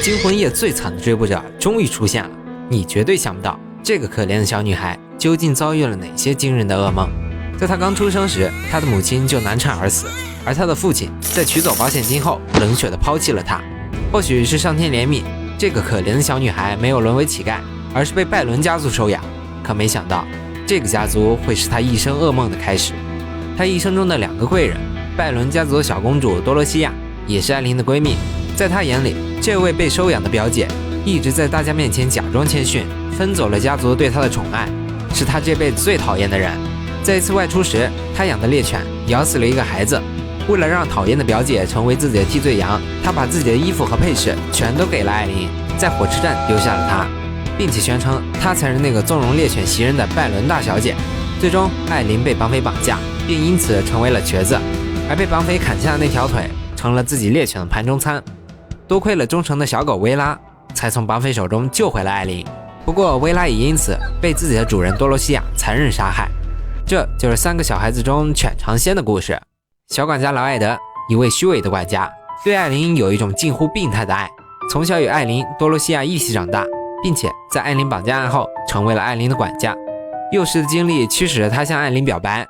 惊魂夜最惨的追捕者终于出现了，你绝对想不到这个可怜的小女孩究竟遭遇了哪些惊人的噩梦。在她刚出生时，她的母亲就难产而死，而她的父亲在取走保险金后冷血地抛弃了她。或许是上天怜悯，这个可怜的小女孩没有沦为乞丐，而是被拜伦家族收养。可没想到，这个家族会是她一生噩梦的开始。她一生中的2个贵人，拜伦家族的小公主多罗西亚，也是艾琳的闺蜜。在她眼里，这位被收养的表姐一直在大家面前假装谦逊，分走了家族对她的宠爱，是她这辈子最讨厌的人。在一次外出时，她养的猎犬咬死了一个孩子。为了让讨厌的表姐成为自己的替罪羊，她把自己的衣服和配饰全都给了艾琳，在火车站丢下了她，并且宣称她才是那个纵容猎犬袭人的拜伦大小姐。最终，艾琳被绑匪绑架，并因此成为了瘸子，而被绑匪砍下的那条腿成了自己猎犬的盘中餐。多亏了忠诚的小狗薇拉，才从绑匪手中救回了艾琳。不过，薇拉也因此被自己的主人多罗西亚残忍杀害。这就是3个小孩子中犬尝鲜的故事。小管家劳埃德，一位虚伪的管家，对艾琳有一种近乎病态的爱，从小与艾琳、多罗西亚一起长大，并且在艾琳绑架案后成为了艾琳的管家。幼时的经历驱使着他向艾琳表白，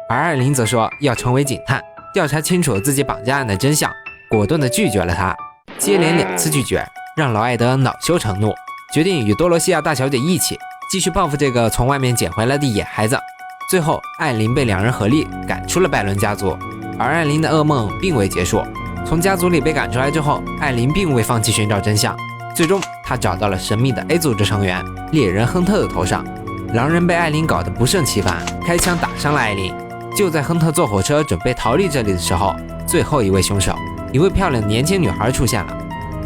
而艾琳则说要成为警探，调查清楚自己绑架案的真相，果断地拒绝了他。接连2次拒绝，让劳埃德恼羞成怒，决定与多罗西亚大小姐一起继续报复这个从外面捡回来的野孩子。最后，艾琳被2人合力赶出了拜伦家族，而艾琳的噩梦并未结束。从家族里被赶出来之后，艾琳并未放弃寻找真相，最终她找到了神秘的 A 组织成员猎人亨特的头上。狼人被艾琳搞得不胜其烦，开枪打伤了艾琳。就在亨特坐火车准备逃离这里的时候，最后一位凶手，一位漂亮的年轻女孩出现了。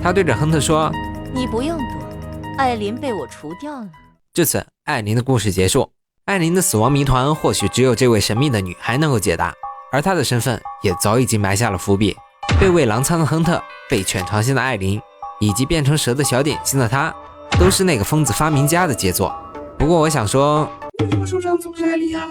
她对着亨特说：“你不用躲，艾琳被我除掉了。”至此，艾琳的故事结束。艾琳的死亡谜团或许只有这位神秘的女孩能够解答，而她的身份也早已经埋下了伏笔。被喂狼餐的亨特，被犬尝鲜的艾琳，以及变成蛇的小点心的她，都是那个疯子发明家的杰作。不过我想说，为什么手上总是艾琳啊？